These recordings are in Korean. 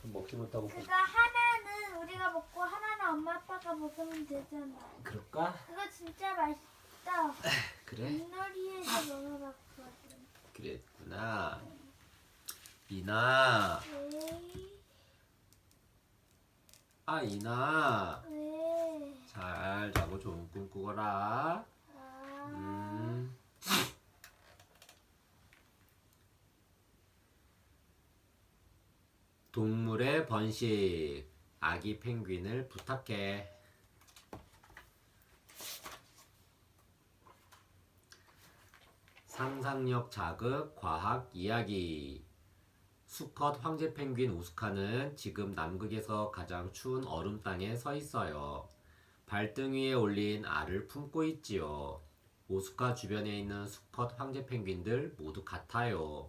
그럼 먹지 못하고 그거 하나는 우리가 먹고 하나는 엄마 아빠가 먹으면 되잖아. 그럴까? 그거 진짜 맛있다. 그래? 윷놀이에서 먹어봤거든. 그랬구나. 이나, 왜? 이나. 왜? 잘 자고 좋은 꿈 꾸거라. 아, 동물의 번식. 아기 펭귄을 부탁해. 상상력 자극 과학 이야기. 수컷 황제 펭귄 오스카는 지금 남극에서 가장 추운 얼음 땅에 서 있어요. 발등 위에 올린 알을 품고 있지요. 오스카 주변에 있는 수컷 황제 펭귄들 모두 같아요.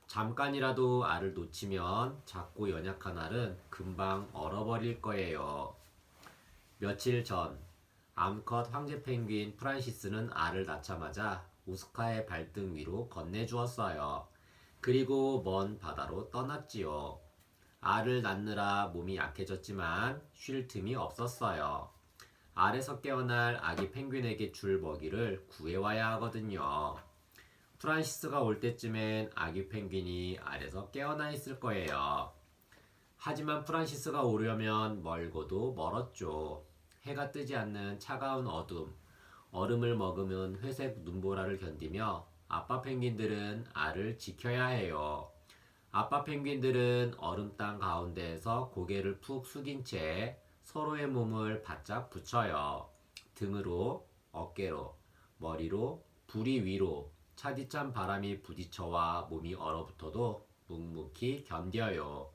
잠깐이라도 알을 놓치면 작고 연약한 알은 금방 얼어버릴 거예요. 며칠 전 암컷 황제 펭귄 프란시스는 알을 낳자마자 오스카의 발등 위로 건네주었어요. 그리고 먼 바다로 떠났지요. 알을 낳느라 몸이 약해졌지만 쉴 틈이 없었어요. 알에서 깨어날 아기 펭귄에게 줄 먹이를 구해와야 하거든요. 프란시스가 올 때쯤엔 아기 펭귄이 알에서 깨어나 있을 거예요. 하지만 프란시스가 오려면 멀고도 멀었죠. 해가 뜨지 않는 차가운 어둠, 얼음을 머금은 회색 눈보라를 견디며 아빠 펭귄들은 알을 지켜야 해요. 아빠 펭귄들은 얼음 땅 가운데에서 고개를 푹 숙인 채 서로의 몸을 바짝 붙여요. 등으로, 어깨로, 머리로, 부리 위로 차디찬 바람이 부딪혀와 몸이 얼어붙어도 묵묵히 견뎌요.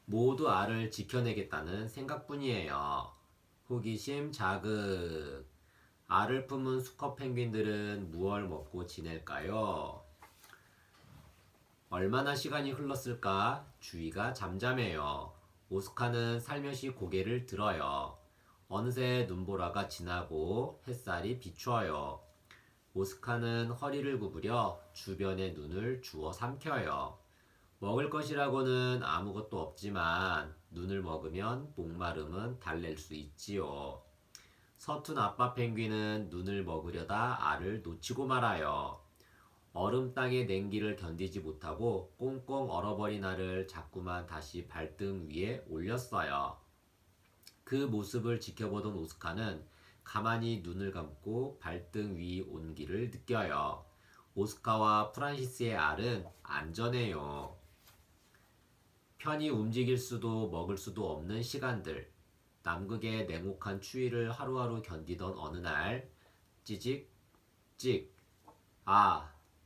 모두 알을 지켜내겠다는 생각뿐이에요. 호기심 자극. 알을 품은 수컷 펭귄들은 무얼 먹고 지낼까요? 얼마나 시간이 흘렀을까? 주위가 잠잠해요. 오스카는 살며시 고개를 들어요. 어느새 눈보라가 지나고 햇살이 비추어요. 오스카는 허리를 구부려 주변의 눈을 주워 삼켜요. 먹을 것이라고는 아무것도 없지만 눈을 먹으면 목마름은 달랠 수 있지요. 서툰 아빠 펭귄은 눈을 먹으려다 알을 놓치고 말아요. 얼음 땅의 냉기를 견디지 못하고 꽁꽁 얼어버린 알을 자꾸만 다시 발등 위에 올렸어요. 그 모습을 지켜보던 오스카는 가만히 눈을 감고 발등 위 온기를 느껴요. 오스카와 프란시스의 알은 안전해요. 편히 움직일 수도 먹을 수도 없는 시간들. 남극의 냉혹한 추위를 하루하루 견디던 어느 날, 찌직, 찍,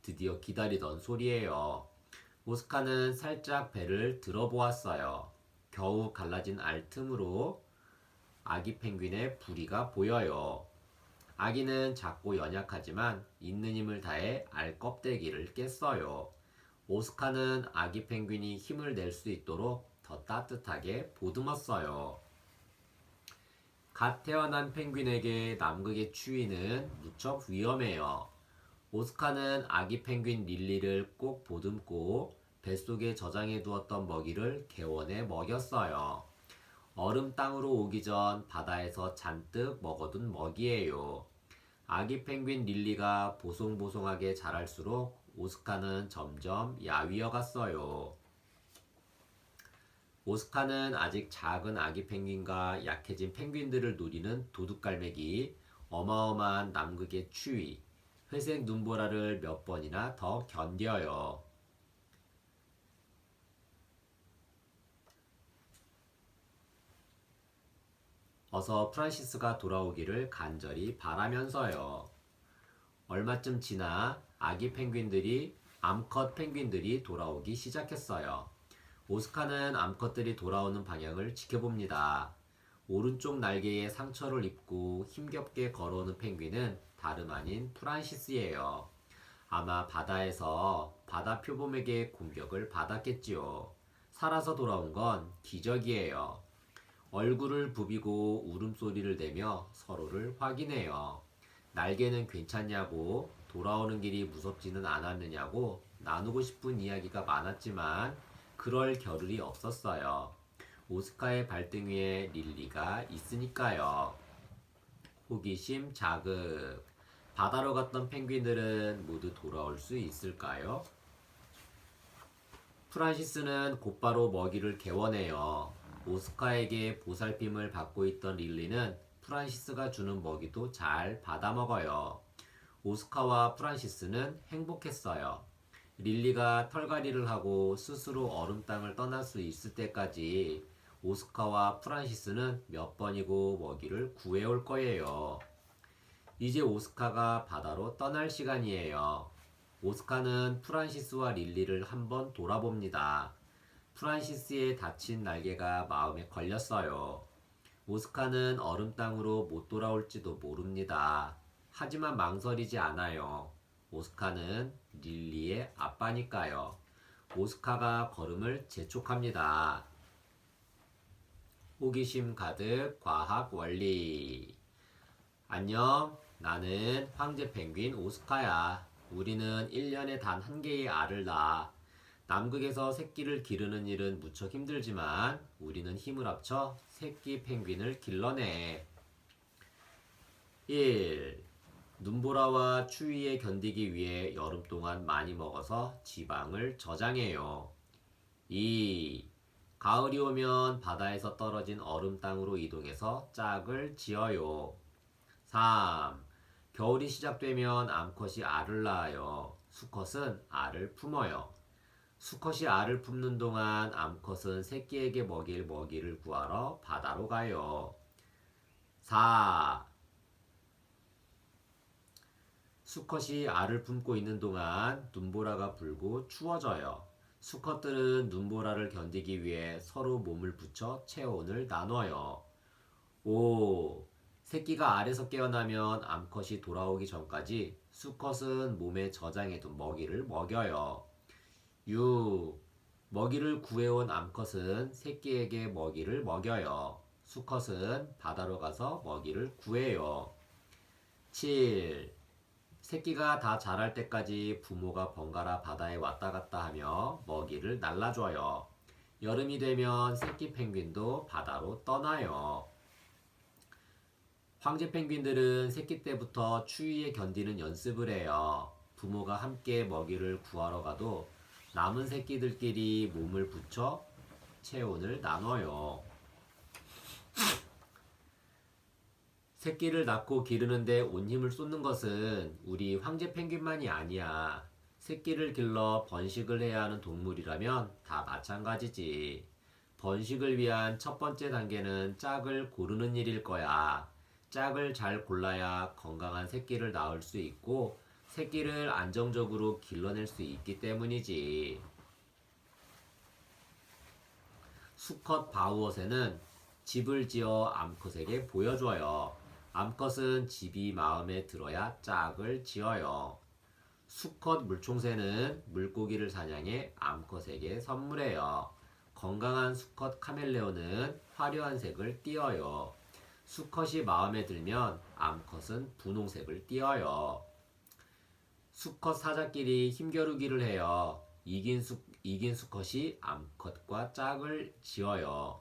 드디어 기다리던 소리예요. 오스카는 살짝 배를 들어보았어요. 겨우 갈라진 알 틈으로 아기 펭귄의 부리가 보여요. 아기는 작고 연약하지만 있는 힘을 다해 알 껍데기를 깼어요. 오스카는 아기 펭귄이 힘을 낼 수 있도록 더 따뜻하게 보듬었어요. 갓 태어난 펭귄에게 남극의 추위는 무척 위험해요. 오스카는 아기 펭귄 릴리를 꼭 보듬고 뱃속에 저장해 두었던 먹이를 개원해 먹였어요. 얼음 땅으로 오기 전 바다에서 잔뜩 먹어둔 먹이예요. 아기 펭귄 릴리가 보송보송하게 자랄수록 오스카는 점점 야위어 갔어요. 오스카는 아직 작은 아기 펭귄과 약해진 펭귄들을 노리는 도둑갈매기, 어마어마한 남극의 추위, 회색 눈보라를 몇 번이나 더 견뎌요. 어서 프란시스가 돌아오기를 간절히 바라면서요. 얼마쯤 지나 아기 펭귄들이 암컷 펭귄들이 돌아오기 시작했어요. 오스카는 암컷들이 돌아오는 방향을 지켜봅니다. 오른쪽 날개에 상처를 입고 힘겹게 걸어오는 펭귄은 다름 아닌 프란시스예요. 아마 바다에서 바다 표범에게 공격을 받았겠지요. 살아서 돌아온 건 기적이에요. 얼굴을 부비고 울음소리를 내며 서로를 확인해요. 날개는 괜찮냐고, 돌아오는 길이 무섭지는 않았느냐고 나누고 싶은 이야기가 많았지만 그럴 겨를이 없었어요. 오스카의 발등 위에 릴리가 있으니까요. 호기심 자극. 바다로 갔던 펭귄들은 모두 돌아올 수 있을까요? 프란시스는 곧바로 먹이를 개원해요. 오스카에게 보살핌을 받고 있던 릴리는 프란시스가 주는 먹이도 잘 받아먹어요. 오스카와 프란시스는 행복했어요. 릴리가 털갈이를 하고 스스로 얼음 땅을 떠날 수 있을 때까지 오스카와 프란시스는 몇 번이고 먹이를 구해올 거예요. 이제 오스카가 바다로 떠날 시간이에요. 오스카는 프란시스와 릴리를 한번 돌아봅니다. 프란시스의 다친 날개가 마음에 걸렸어요. 오스카는 얼음 땅으로 못 돌아올지도 모릅니다. 하지만 망설이지 않아요. 오스카는 릴리의 아빠니까요. 오스카가 걸음을 재촉합니다. 호기심 가득 과학 원리. 안녕, 나는 황제 펭귄 오스카야. 우리는 1년에 단 한 개의 알을 낳아. 남극에서 새끼를 기르는 일은 무척 힘들지만 우리는 힘을 합쳐 새끼 펭귄을 길러내. 1. 눈보라와 추위에 견디기 위해 여름 동안 많이 먹어서 지방을 저장해요. 2. 가을이 오면 바다에서 떨어진 얼음 땅으로 이동해서 짝을 지어요. 3. 겨울이 시작되면 암컷이 알을 낳아요. 수컷은 알을 품어요. 수컷이 알을 품는 동안 암컷은 새끼에게 먹일 먹이를 구하러 바다로 가요. 4. 수컷이 알을 품고 있는 동안 눈보라가 불고 추워져요. 수컷들은 눈보라를 견디기 위해 서로 몸을 붙여 체온을 나눠요. 5. 새끼가 알에서 깨어나면 암컷이 돌아오기 전까지 수컷은 몸에 저장해둔 먹이를 먹여요. 6. 먹이를 구해온 암컷은 새끼에게 먹이를 먹여요. 수컷은 바다로 가서 먹이를 구해요. 7. 새끼가 다 자랄 때까지 부모가 번갈아 바다에 왔다 갔다 하며 먹이를 날라줘요. 여름이 되면 새끼 펭귄도 바다로 떠나요. 황제 펭귄들은 새끼 때부터 추위에 견디는 연습을 해요. 부모가 함께 먹이를 구하러 가도 남은 새끼들끼리 몸을 붙여 체온을 나눠요. 새끼를 낳고 기르는데 온 힘을 쏟는 것은 우리 황제 펭귄만이 아니야. 새끼를 길러 번식을 해야 하는 동물이라면 다 마찬가지지. 번식을 위한 첫 번째 단계는 짝을 고르는 일일 거야. 짝을 잘 골라야 건강한 새끼를 낳을 수 있고 새끼를 안정적으로 길러낼 수 있기 때문이지. 수컷 바우엇에는 집을 지어 암컷에게 보여줘요. 암컷은 집이 마음에 들어야 짝을 지어요. 수컷 물총새는 물고기를 사냥해 암컷에게 선물해요. 건강한 수컷 카멜레온은 화려한 색을 띄어요. 수컷이 마음에 들면 암컷은 분홍색을 띄어요. 수컷 사자끼리 힘겨루기를 해요. 이긴 수컷이 암컷과 짝을 지어요.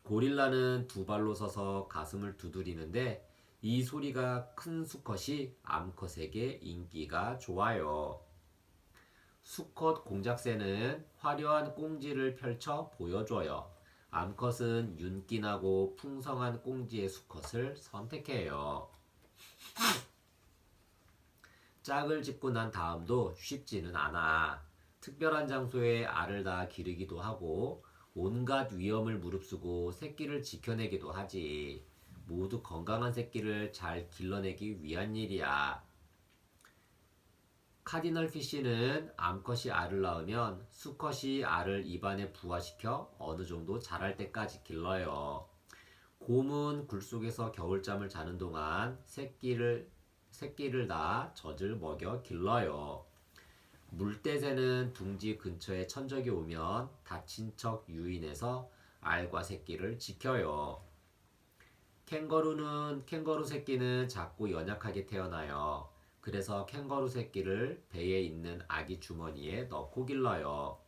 고릴라는 두 발로 서서 가슴을 두드리는데 이 소리가 큰 수컷이 암컷에게 인기가 좋아요. 수컷 공작새는 화려한 꽁지를 펼쳐 보여줘요. 암컷은 윤기나고 풍성한 꽁지의 수컷을 선택해요. 짝을 짓고 난 다음도 쉽지는 않아. 특별한 장소에 알을 낳아 기르기도 하고 온갖 위험을 무릅쓰고 새끼를 지켜내기도 하지. 모두 건강한 새끼를 잘 길러내기 위한 일이야. 카디널 피쉬는 암컷이 알을 낳으면 수컷이 알을 입안에 부화시켜 어느 정도 자랄 때까지 길러요. 곰은 굴속에서 겨울잠을 자는 동안 새끼를 낳아 젖을 먹여 길러요. 물대새는 둥지 근처에 천적이 오면 다친 척 유인해서 알과 새끼를 지켜요. 캥거루 새끼는 작고 연약하게 태어나요. 그래서 캥거루 새끼를 배에 있는 아기 주머니에 넣고 길러요.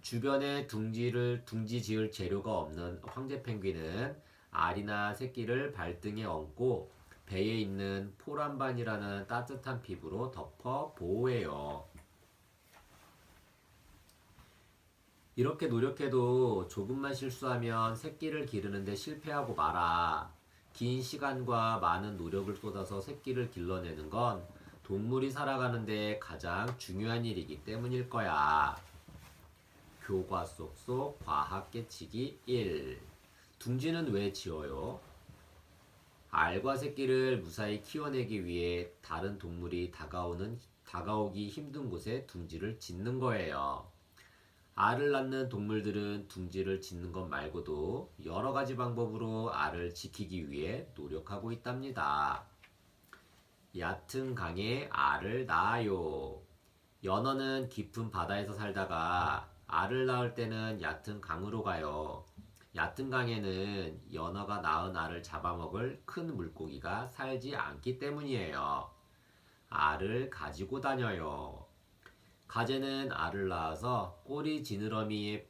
주변에 둥지 지을 재료가 없는 황제 펭귄은 알이나 새끼를 발등에 얹고 배에 있는 포란반이라는 따뜻한 피부로 덮어 보호해요. 이렇게 노력해도 조금만 실수하면 새끼를 기르는데 실패하고 말아. 긴 시간과 많은 노력을 쏟아서 새끼를 길러내는 건 동물이 살아가는데 가장 중요한 일이기 때문일 거야. 교과 속 과학 깨치기 1. 둥지는 왜 지어요? 알과 새끼를 무사히 키워내기 위해 다른 동물이 다가오기 힘든 곳에 둥지를 짓는 거예요. 알을 낳는 동물들은 둥지를 짓는 것 말고도 여러 가지 방법으로 알을 지키기 위해 노력하고 있답니다. 얕은 강에 알을 낳아요. 연어는 깊은 바다에서 살다가 알을 낳을 때는 얕은 강으로 가요. 얕은 강에는 연어가 낳은 알을 잡아먹을 큰 물고기가 살지 않기 때문이에요. 알을 가지고 다녀요. 가재는 알을 낳아서 꼬리 지느러미에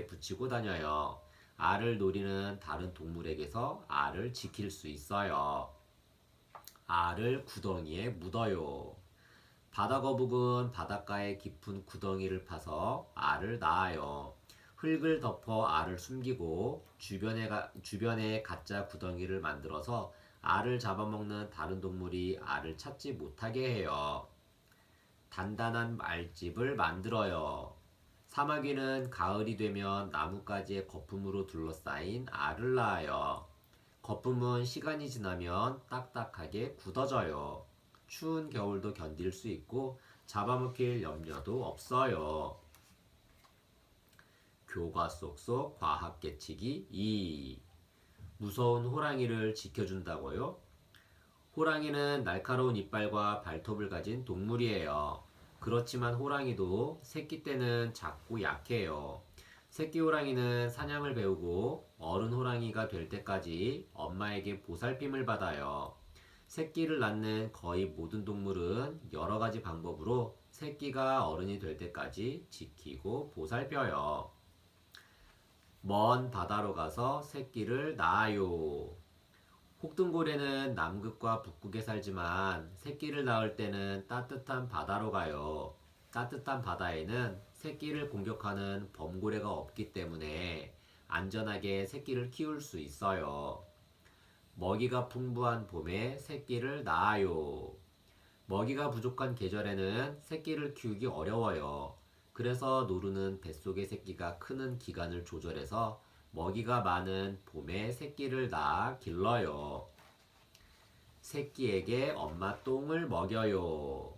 붙이고 다녀요. 알을 노리는 다른 동물에게서 알을 지킬 수 있어요. 알을 구덩이에 묻어요. 바다거북은 바닷가의 깊은 구덩이를 파서 알을 낳아요. 흙을 덮어 알을 숨기고 주변에 가짜 구덩이를 만들어서 알을 잡아먹는 다른 동물이 알을 찾지 못하게 해요. 단단한 말집을 만들어요. 사마귀는 가을이 되면 나뭇가지의 거품으로 둘러싸인 알을 낳아요. 거품은 시간이 지나면 딱딱하게 굳어져요. 추운 겨울도 견딜 수 있고 잡아먹힐 염려도 없어요. 교과 속 과학 깨치기 2. 무서운 호랑이를 지켜준다고요? 호랑이는 날카로운 이빨과 발톱을 가진 동물이에요. 그렇지만 호랑이도 새끼 때는 작고 약해요. 새끼 호랑이는 사냥을 배우고 어른 호랑이가 될 때까지 엄마에게 보살핌을 받아요. 새끼를 낳는 거의 모든 동물은 여러 가지 방법으로 새끼가 어른이 될 때까지 지키고 보살펴요. 먼 바다로 가서 새끼를 낳아요. 혹등고래는 남극과 북극에 살지만 새끼를 낳을 때는 따뜻한 바다로 가요. 따뜻한 바다에는 새끼를 공격하는 범고래가 없기 때문에 안전하게 새끼를 키울 수 있어요. 먹이가 풍부한 봄에 새끼를 낳아요. 먹이가 부족한 계절에는 새끼를 키우기 어려워요. 그래서 노루는 뱃속의 새끼가 크는 기간을 조절해서 먹이가 많은 봄에 새끼를 낳아 길러요. 새끼에게 엄마 똥을 먹여요.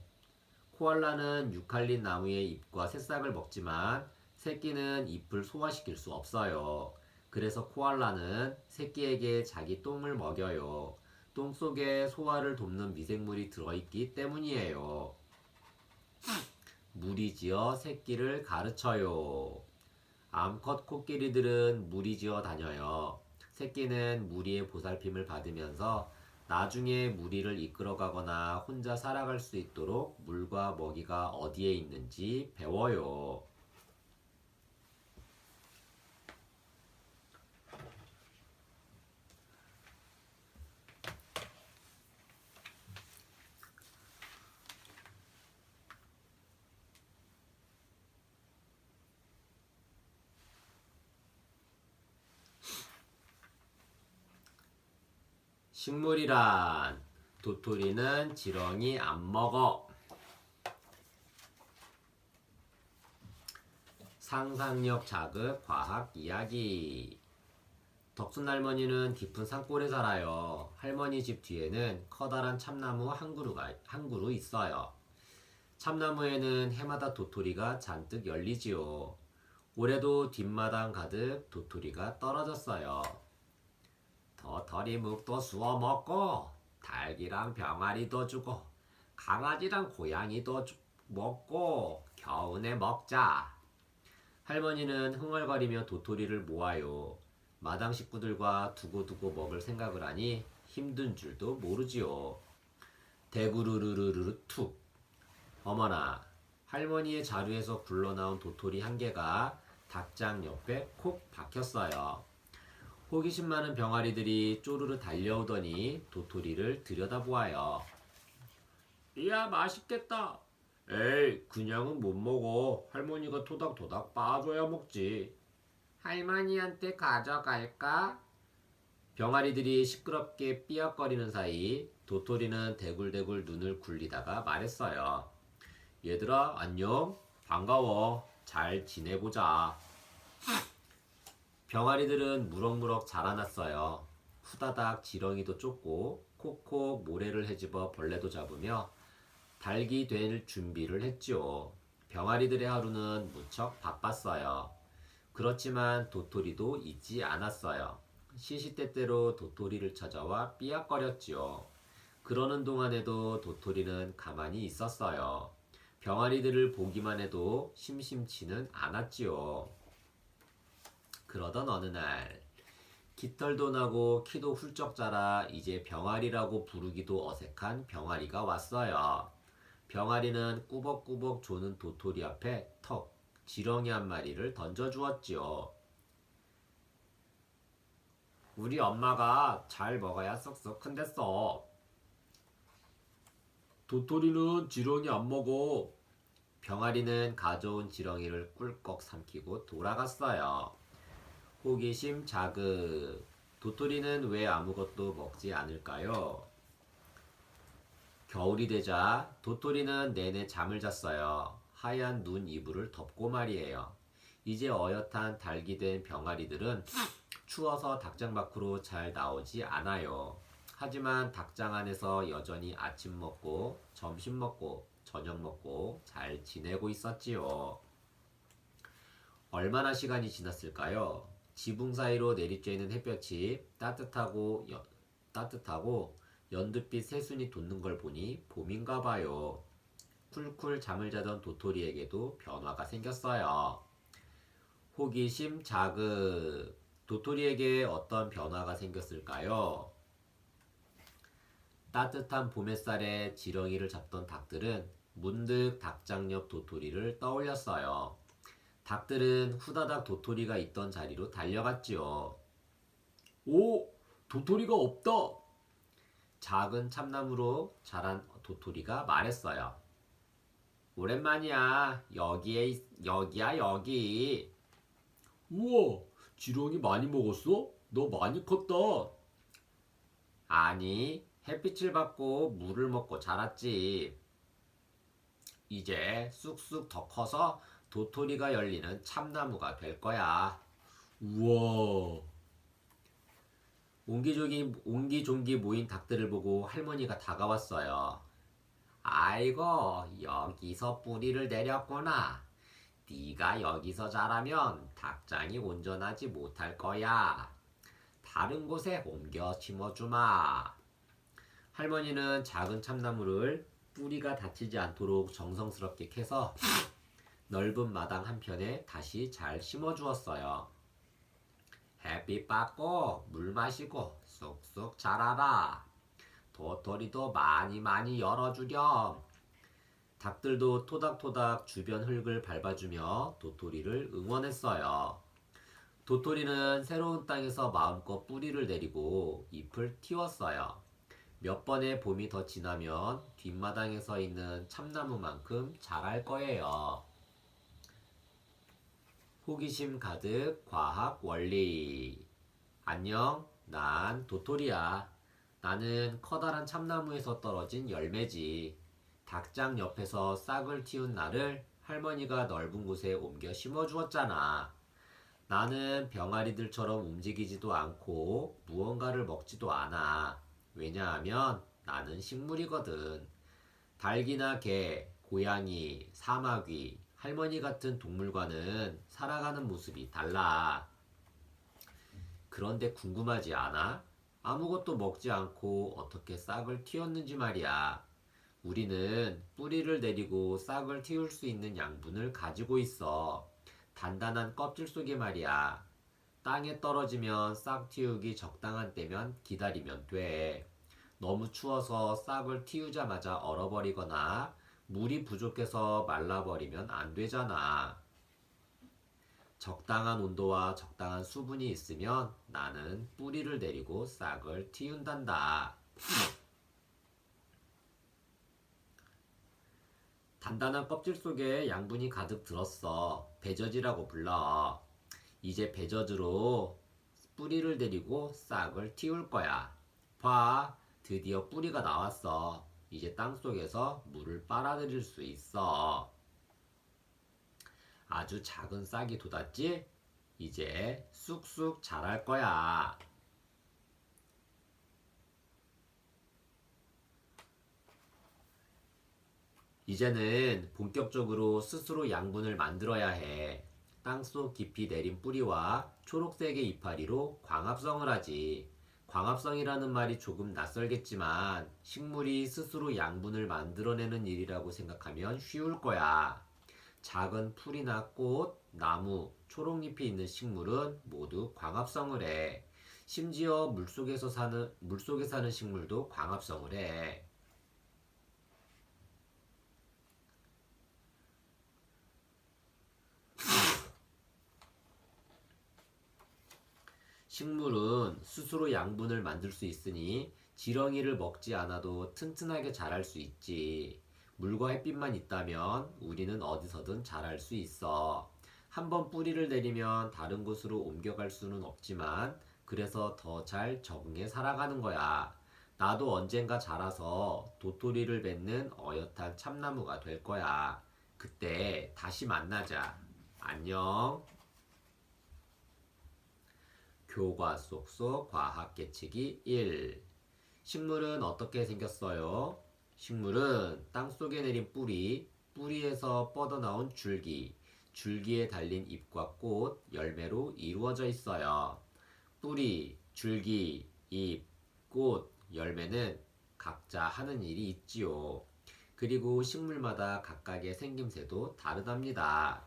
코알라는 유칼립 나무의 잎과 새싹을 먹지만 새끼는 잎을 소화시킬 수 없어요. 그래서 코알라는 새끼에게 자기 똥을 먹여요. 똥 속에 소화를 돕는 미생물이 들어있기 때문이에요. 무리지어 새끼를 가르쳐요. 암컷 코끼리들은 무리지어 다녀요. 새끼는 무리의 보살핌을 받으면서 나중에 무리를 이끌어가거나 혼자 살아갈 수 있도록 물과 먹이가 어디에 있는지 배워요. 식물이란 도토리는 지렁이 안 먹어. 상상력 자극 과학 이야기. 덕순 할머니는 깊은 산골에 살아요. 할머니 집 뒤에는 커다란 참나무 한 그루 있어요. 참나무에는 해마다 도토리가 잔뜩 열리지요. 올해도 뒷마당 가득 도토리가 떨어졌어요. 도토리묵도 수워 먹고 닭이랑 병아리도 주고 강아지랑 고양이도 먹고 겨우내 먹자. 할머니는 흥얼거리며 도토리를 모아요. 마당 식구들과 두고두고 먹을 생각을 하니 힘든 줄도 모르지요. 대구르르르르 툭. 어머나, 할머니의 자루에서 굴러나온 도토리 한 개가 닭장 옆에 콕 박혔어요. 호기심 많은 병아리들이 쪼르르 달려오더니 도토리를 들여다보아요. 이야, 맛있겠다. 에이, 그냥은 못 먹어. 할머니가 토닥토닥 빻아줘야 먹지. 할머니한테 가져갈까? 병아리들이 시끄럽게 삐약거리는 사이 도토리는 대굴대굴 눈을 굴리다가 말했어요. 얘들아, 안녕. 반가워. 잘 지내보자. 병아리들은 무럭무럭 자라났어요. 후다닥 지렁이도 쫓고 콕콕 모래를 헤집어 벌레도 잡으며 닭이 될 준비를 했지요. 병아리들의 하루는 무척 바빴어요. 그렇지만 도토리도 잊지 않았어요. 시시때때로 도토리를 찾아와 삐약거렸지요. 그러는 동안에도 도토리는 가만히 있었어요. 병아리들을 보기만 해도 심심치는 않았지요. 그러던 어느 날 깃털도 나고 키도 훌쩍 자라 이제 병아리라고 부르기도 어색한 병아리가 왔어요. 병아리는 꾸벅꾸벅 조는 도토리 앞에 턱 지렁이 한 마리를 던져주었지요. 우리 엄마가 잘 먹어야 썩썩 큰댔어. 도토리는 지렁이 안 먹어. 병아리는 가져온 지렁이를 꿀꺽 삼키고 돌아갔어요. 호기심 자극. 도토리는 왜 아무것도 먹지 않을까요? 겨울이 되자 도토리는 내내 잠을 잤어요. 하얀 눈 이불을 덮고 말이에요. 이제 어엿한 닭이 된 병아리들은 추워서 닭장 밖으로 잘 나오지 않아요. 하지만 닭장 안에서 여전히 아침 먹고 점심 먹고 저녁 먹고 잘 지내고 있었지요. 얼마나 시간이 지났을까요? 지붕 사이로 내리쬐는 햇볕이 따뜻하고 연두빛 새순이 돋는 걸 보니 봄인가 봐요. 쿨쿨 잠을 자던 도토리에게도 변화가 생겼어요. 호기심 자극. 도토리에게 어떤 변화가 생겼을까요? 따뜻한 봄 햇살에 지렁이를 잡던 닭들은 문득 닭장 옆 도토리를 떠올렸어요. 닭들은 후다닥 도토리가 있던 자리로 달려갔지요. 오, 도토리가 없다. 작은 참나무로 자란 도토리가 말했어요. 오랜만이야. 여기야, 여기. 우와, 지렁이 많이 먹었어? 너 많이 컸다. 아니, 햇빛을 받고 물을 먹고 자랐지. 이제 쑥쑥 더 커서 도토리가 열리는 참나무가 될 거야. 우와. 옹기종기 모인 닭들을 보고 할머니가 다가왔어요. 아이고, 여기서 뿌리를 내렸구나. 네가 여기서 자라면 닭장이 온전하지 못할 거야. 다른 곳에 옮겨 심어주마. 할머니는 작은 참나무를 뿌리가 다치지 않도록 정성스럽게 캐서 넓은 마당 한편에 다시 잘 심어주었어요. 햇빛 받고 물 마시고 쑥쑥 자라라. 도토리도 많이 열어주렴. 닭들도 토닥토닥 주변 흙을 밟아주며 도토리를 응원했어요. 도토리는 새로운 땅에서 마음껏 뿌리를 내리고 잎을 틔웠어요. 몇 번의 봄이 더 지나면 뒷마당에 서 있는 참나무만큼 자랄 거예요. 호기심 가득 과학 원리. 안녕, 난 도토리야. 나는 커다란 참나무에서 떨어진 열매지. 닭장 옆에서 싹을 틔운 나를 할머니가 넓은 곳에 옮겨 심어주었잖아. 나는 병아리들처럼 움직이지도 않고 무언가를 먹지도 않아. 왜냐하면 나는 식물이거든. 닭이나 개, 고양이, 사마귀, 할머니 같은 동물과는 살아가는 모습이 달라. 그런데 궁금하지 않아? 아무것도 먹지 않고 어떻게 싹을 틔웠는지 말이야. 우리는 뿌리를 내리고 싹을 틔울 수 있는 양분을 가지고 있어. 단단한 껍질 속에 말이야. 땅에 떨어지면 싹 틔우기 적당한 때면 기다리면 돼. 너무 추워서 싹을 틔우자마자 얼어버리거나 물이 부족해서 말라버리면 안 되잖아. 적당한 온도와 적당한 수분이 있으면 나는 뿌리를 내리고 싹을 틔운단다. 단단한 껍질 속에 양분이 가득 들었어. 배젖이라고 불러. 이제 배젖으로 뿌리를 내리고 싹을 틔울 거야. 봐, 드디어 뿌리가 나왔어. 이제 땅속에서 물을 빨아들일 수 있어. 아주 작은 싹이 돋았지? 이제 쑥쑥 자랄 거야. 이제는 본격적으로 스스로 양분을 만들어야 해. 땅속 깊이 내린 뿌리와 초록색의 이파리로 광합성을 하지. 광합성이라는 말이 조금 낯설겠지만 식물이 스스로 양분을 만들어내는 일이라고 생각하면 쉬울 거야. 작은 풀이나 꽃, 나무, 초록잎이 있는 식물은 모두 광합성을 해. 심지어 물속에 사는 식물도 광합성을 해. 식물은 스스로 양분을 만들 수 있으니 지렁이를 먹지 않아도 튼튼하게 자랄 수 있지. 물과 햇빛만 있다면 우리는 어디서든 자랄 수 있어. 한번 뿌리를 내리면 다른 곳으로 옮겨갈 수는 없지만 그래서 더 잘 적응해 살아가는 거야. 나도 언젠가 자라서 도토리를 뱉는 어엿한 참나무가 될 거야. 그때 다시 만나자. 안녕. 교과 속속 과학 계치기 1. 식물은 어떻게 생겼어요? 식물은 땅속에 내린 뿌리, 뿌리에서 뻗어나온 줄기, 줄기에 달린 잎과 꽃, 열매로 이루어져 있어요. 뿌리, 줄기, 잎, 꽃, 열매는 각자 하는 일이 있지요. 그리고 식물마다 각각의 생김새도 다르답니다.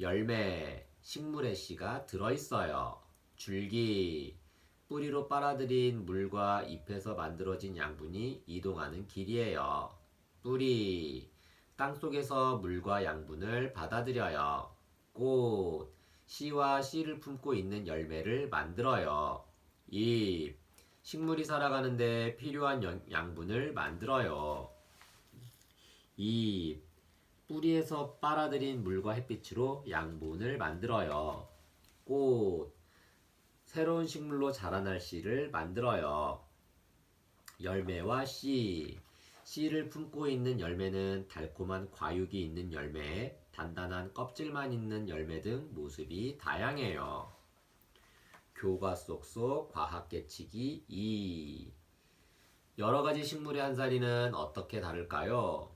열매, 식물의 씨가 들어있어요. 줄기, 뿌리로 빨아들인 물과 잎에서 만들어진 양분이 이동하는 길이에요. 뿌리, 땅속에서 물과 양분을 받아들여요. 꽃, 씨와 씨를 품고 있는 열매를 만들어요. 잎, 식물이 살아가는데 필요한 양분을 만들어요. 잎, 뿌리에서 빨아들인 물과 햇빛으로 양분을 만들어요. 꽃, 새로운 식물로 자라날 씨를 만들어요. 열매와 씨, 씨를 품고 있는 열매는 달콤한 과육이 있는 열매, 단단한 껍질만 있는 열매 등 모습이 다양해요. 교과 속속 과학 계치기 2. 여러 가지 식물의 한살이는 어떻게 다를까요?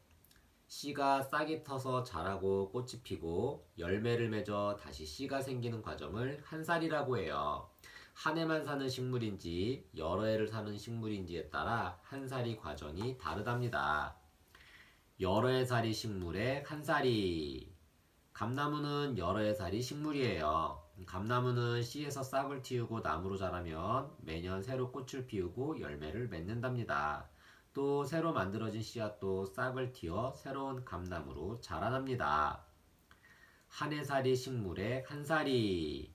씨가 싹이 터서 자라고 꽃이 피고 열매를 맺어 다시 씨가 생기는 과정을 한살이라고 해요. 한 해만 사는 식물인지 여러 해를 사는 식물인지에 따라 한살이 과정이 다르답니다. 여러 해살이 식물의 한살이. 감나무는 여러 해살이 식물이에요. 감나무는 씨에서 싹을 틔우고 나무로 자라면 매년 새로 꽃을 피우고 열매를 맺는답니다. 또 새로 만들어진 씨앗도 싹을 틔워 새로운 감나무로 자라납니다. 한 해살이 식물의 한살이.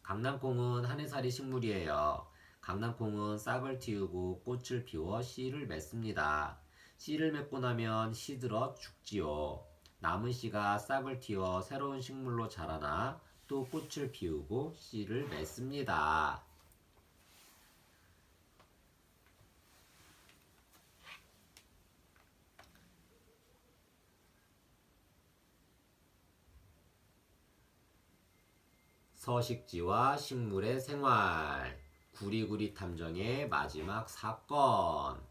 강낭콩은 한 해살이 식물이에요. 강낭콩은 싹을 틔우고 꽃을 피워 씨를 맺습니다. 씨를 맺고 나면 시들어 죽지요. 남은 씨가 싹을 틔워 새로운 식물로 자라나 또 꽃을 피우고 씨를 맺습니다. 서식지와 식물의 생활. 구리구리 탐정의 마지막 사건.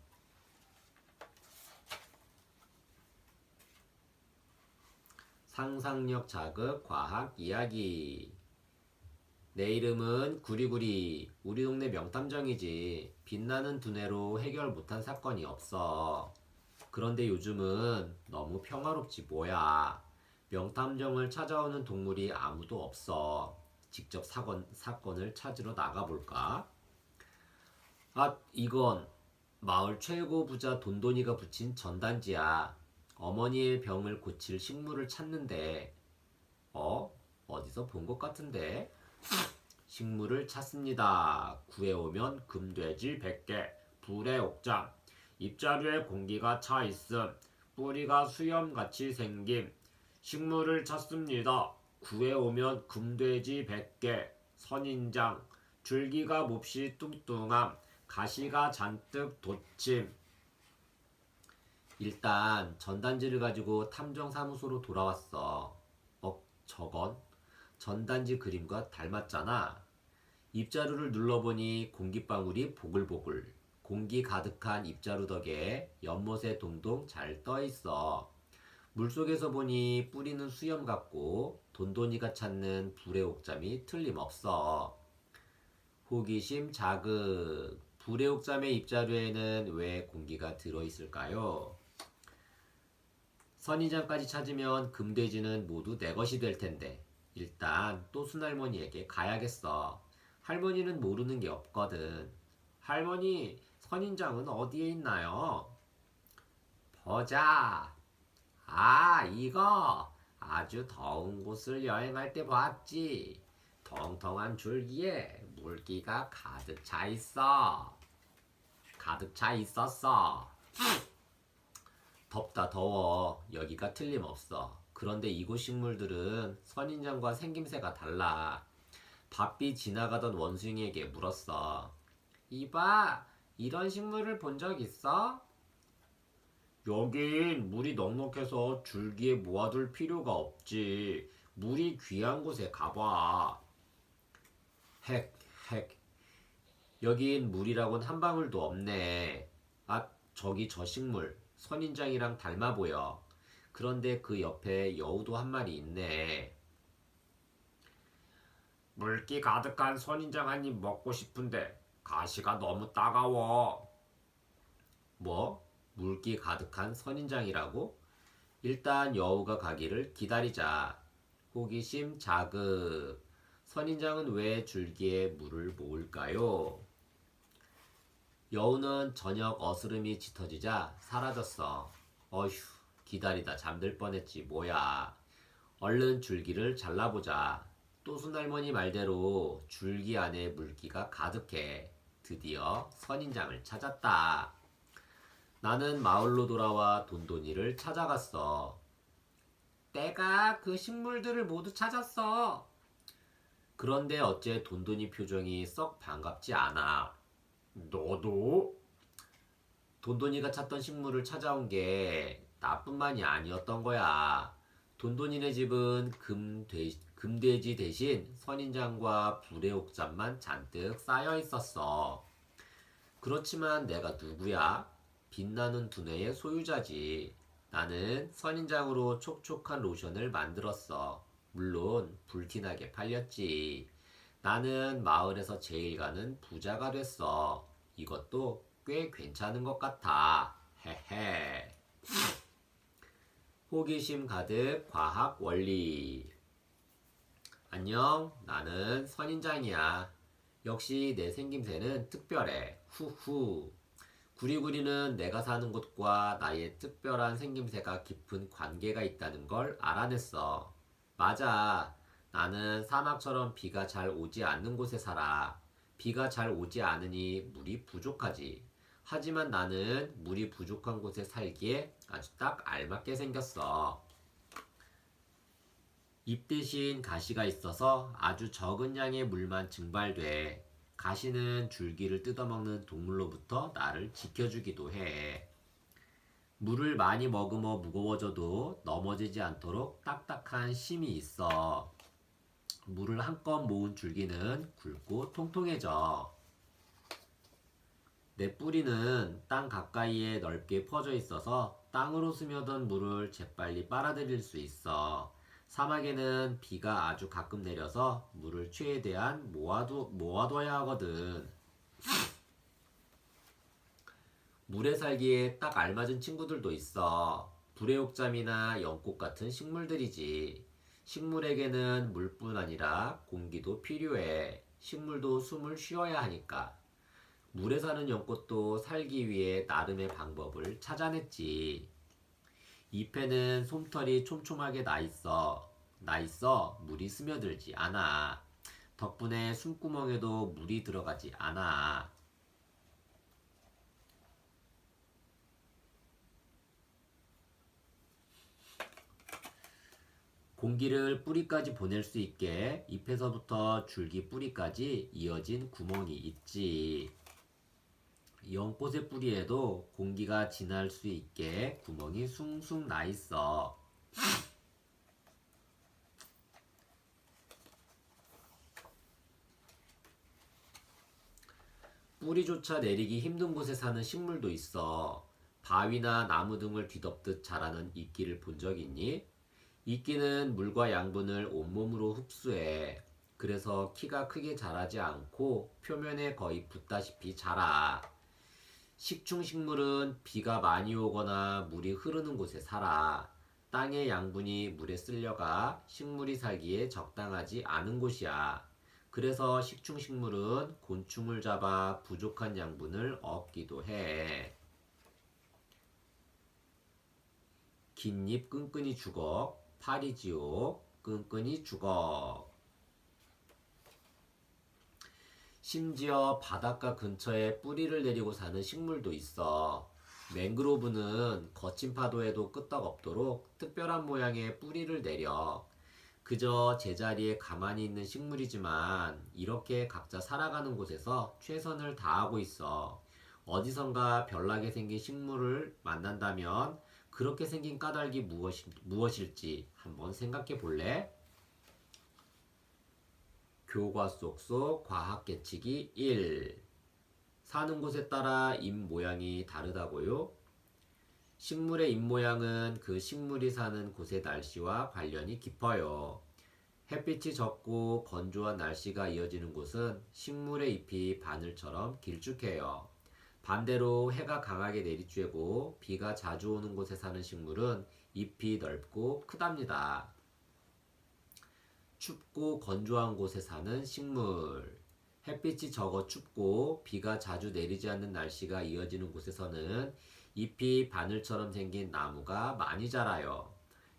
상상력 자극 과학 이야기. 내 이름은 구리구리. 우리 동네 명탐정이지. 빛나는 두뇌로 해결 못한 사건이 없어. 그런데 요즘은 너무 평화롭지 뭐야. 명탐정을 찾아오는 동물이 아무도 없어. 직접 사건을 찾으러 나가볼까? 아, 이건 마을 최고 부자 돈돈이가 붙인 전단지야. 어머니의 병을 고칠 식물을 찾는데, 어디서 본 것 같은데? 식물을 찾습니다. 구해오면 금돼지 100개, 불의 옥장, 잎자루에 공기가 차 있음, 뿌리가 수염같이 생김. 식물을 찾습니다. 구해오면 금돼지 100개, 선인장, 줄기가 몹시 뚱뚱함, 가시가 잔뜩 돋침. 일단 전단지를 가지고 탐정사무소로 돌아왔어. 저건 전단지 그림과 닮았잖아. 입자루를 눌러보니 공기방울이 보글보글. 공기 가득한 입자루 덕에 연못에 동동 잘 떠있어. 물속에서 보니 뿌리는 수염 같고 돈돈이가 찾는 불의 옥잠이 틀림없어. 호기심 자극. 불의 옥잠의 입자루에는 왜 공기가 들어있을까요? 선인장까지 찾으면 금돼지는 모두 내 것이 될 텐데 일단 또순 할머니에게 가야겠어. 할머니는 모르는 게 없거든. 할머니, 선인장은 어디에 있나요? 보자. 이거 아주 더운 곳을 여행할 때 봤지. 통통한 줄기에 물기가 가득 차 있어. 가득 차 있었어. 덥다 더워. 여기가 틀림없어. 그런데 이곳 식물들은 선인장과 생김새가 달라. 바삐 지나가던 원숭이에게 물었어. 이봐, 이런 식물을 본 적 있어? 여긴 물이 넉넉해서 줄기에 모아둘 필요가 없지. 물이 귀한 곳에 가봐. 핵, 핵. 여긴 물이라곤 한 방울도 없네. 저기 저 식물. 선인장이랑 닮아 보여. 그런데 그 옆에 여우도 한 마리 있네. 물기 가득한 선인장 한 입 먹고 싶은데 가시가 너무 따가워. 뭐? 물기 가득한 선인장이라고? 일단 여우가 가기를 기다리자. 호기심 자극. 선인장은 왜 줄기에 물을 모을까요? 여우는 저녁 어스름이 짙어지자 사라졌어. 어휴, 기다리다 잠들 뻔했지 뭐야. 얼른 줄기를 잘라보자. 또순할머니 말대로 줄기 안에 물기가 가득해. 드디어 선인장을 찾았다. 나는 마을로 돌아와 돈돈이를 찾아갔어. 내가 그 식물들을 모두 찾았어. 그런데 어째 돈돈이 표정이 썩 반갑지 않아. 너도? 돈돈이가 찾던 식물을 찾아온 게 나뿐만이 아니었던 거야. 돈돈이네 집은 금돼지 대신 선인장과 불의 옥잠만 잔뜩 쌓여 있었어. 그렇지만 내가 누구야? 빛나는 두뇌의 소유자지. 나는 선인장으로 촉촉한 로션을 만들었어. 물론 불티나게 팔렸지. 나는 마을에서 제일 가는 부자가 됐어. 이것도 꽤 괜찮은 것 같아. 헤헤. 호기심 가득 과학 원리. 안녕, 나는 선인장이야. 역시 내 생김새는 특별해. 후후. 구리구리는 내가 사는 곳과 나의 특별한 생김새가 깊은 관계가 있다는 걸 알아냈어. 맞아. 나는 사막처럼 비가 잘 오지 않는 곳에 살아. 비가 잘 오지 않으니 물이 부족하지. 하지만 나는 물이 부족한 곳에 살기에 아주 딱 알맞게 생겼어. 잎 대신 가시가 있어서 아주 적은 양의 물만 증발돼. 가시는 줄기를 뜯어먹는 동물로부터 나를 지켜주기도 해. 물을 많이 머금어 무거워져도 넘어지지 않도록 딱딱한 심이 있어. 물을 한껏 모은 줄기는 굵고 통통해져. 내 뿌리는 땅 가까이에 넓게 퍼져 있어서 땅으로 스며든 물을 재빨리 빨아들일 수 있어. 사막에는 비가 아주 가끔 내려서 물을 최대한 모아둬야 하거든. 물에 살기에 딱 알맞은 친구들도 있어. 불의옥잠이나 연꽃 같은 식물들이지. 식물에게는 물뿐 아니라 공기도 필요해. 식물도 숨을 쉬어야 하니까. 물에 사는 연꽃도 살기 위해 나름의 방법을 찾아냈지. 잎에는 솜털이 촘촘하게 나 있어 물이 스며들지 않아. 덕분에 숨구멍에도 물이 들어가지 않아. 공기를 뿌리까지 보낼 수 있게 잎에서부터 줄기 뿌리까지 이어진 구멍이 있지. 연꽃의 뿌리에도 공기가 지날 수 있게 구멍이 숭숭 나 있어. 뿌리조차 내리기 힘든 곳에 사는 식물도 있어. 바위나 나무 등을 뒤덮듯 자라는 이끼를 본 적 있니? 이끼는 물과 양분을 온몸으로 흡수해. 그래서 키가 크게 자라지 않고 표면에 거의 붙다시피 자라. 식충식물은 비가 많이 오거나 물이 흐르는 곳에 살아. 땅의 양분이 물에 쓸려가 식물이 살기에 적당하지 않은 곳이야. 그래서 식충식물은 곤충을 잡아 부족한 양분을 얻기도 해. 긴 잎 끈끈이 죽어. 파리지옥 끈끈이 죽어. 심지어 바닷가 근처에 뿌리를 내리고 사는 식물도 있어. 맹그로브는 거친 파도에도 끄떡없도록 특별한 모양의 뿌리를 내려. 그저 제자리에 가만히 있는 식물이지만 이렇게 각자 살아가는 곳에서 최선을 다하고 있어. 어디선가 별나게 생긴 식물을 만난다면 그렇게 생긴 까닭이 무엇일지 한번 생각해 볼래? 교과 속 과학 계치기 1. 사는 곳에 따라 잎 모양이 다르다고요? 식물의 잎 모양은 그 식물이 사는 곳의 날씨와 관련이 깊어요. 햇빛이 적고 건조한 날씨가 이어지는 곳은 식물의 잎이 바늘처럼 길쭉해요. 반대로 해가 강하게 내리쬐고 비가 자주 오는 곳에 사는 식물은 잎이 넓고 크답니다. 춥고 건조한 곳에 사는 식물. 햇빛이 적어 춥고 비가 자주 내리지 않는 날씨가 이어지는 곳에서는 잎이 바늘처럼 생긴 나무가 많이 자라요.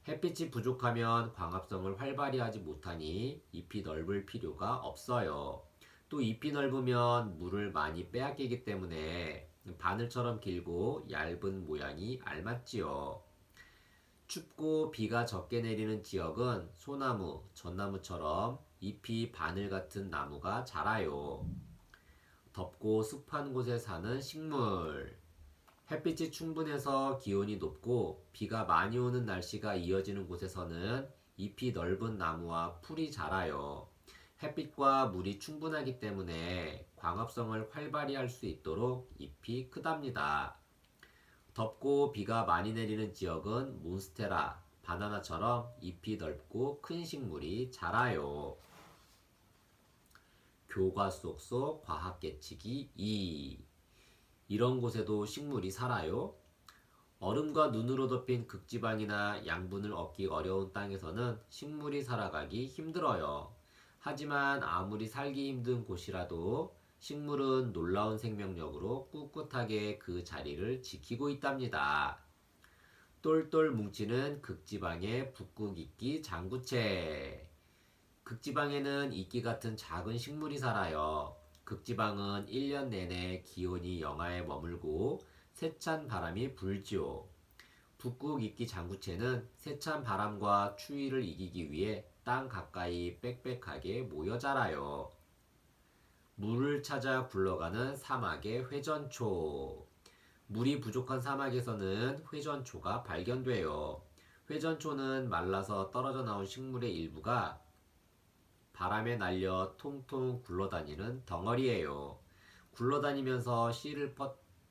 햇빛이 부족하면 광합성을 활발히 하지 못하니 잎이 넓을 필요가 없어요. 또 잎이 넓으면 물을 많이 빼앗기기 때문에 바늘처럼 길고 얇은 모양이 알맞지요. 춥고 비가 적게 내리는 지역은 소나무, 전나무처럼 잎이 바늘 같은 나무가 자라요. 덥고 습한 곳에 사는 식물. 햇빛이 충분해서 기온이 높고 비가 많이 오는 날씨가 이어지는 곳에서는 잎이 넓은 나무와 풀이 자라요. 햇빛과 물이 충분하기 때문에 광합성을 활발히 할 수 있도록 잎이 크답니다. 덥고 비가 많이 내리는 지역은 몬스테라, 바나나처럼 잎이 넓고 큰 식물이 자라요. 교과 속 과학 계치기 2. 이런 곳에도 식물이 살아요? 얼음과 눈으로 덮인 극지방이나 양분을 얻기 어려운 땅에서는 식물이 살아가기 힘들어요. 하지만 아무리 살기 힘든 곳이라도 식물은 놀라운 생명력으로 꿋꿋하게 그 자리를 지키고 있답니다. 똘똘 뭉치는 극지방의 북극이끼 장구채. 극지방에는 이끼 같은 작은 식물이 살아요. 극지방은 1년 내내 기온이 영하에 머물고 세찬 바람이 불지요. 북극 이끼 장구채는 세찬 바람과 추위를 이기기 위해 땅 가까이 빽빽하게 모여 자라요. 물을 찾아 굴러가는 사막의 회전초. 물이 부족한 사막에서는 회전초가 발견돼요. 회전초는 말라서 떨어져 나온 식물의 일부가 바람에 날려 통통 굴러다니는 덩어리예요. 굴러다니면서 씨를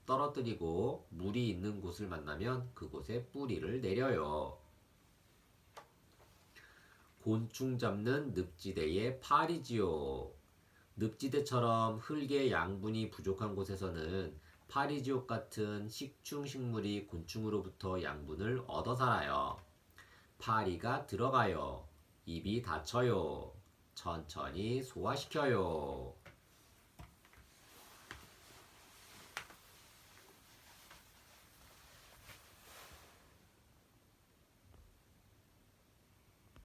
떨어뜨리고 물이 있는 곳을 만나면 그곳에 뿌리를 내려요. 곤충 잡는 늪지대의 파리지옥. 늪지대처럼 흙의 양분이 부족한 곳에서는 파리지옥 같은 식충식물이 곤충으로부터 양분을 얻어 살아요. 파리가 들어가요. 입이 닫혀요. 천천히 소화시켜요.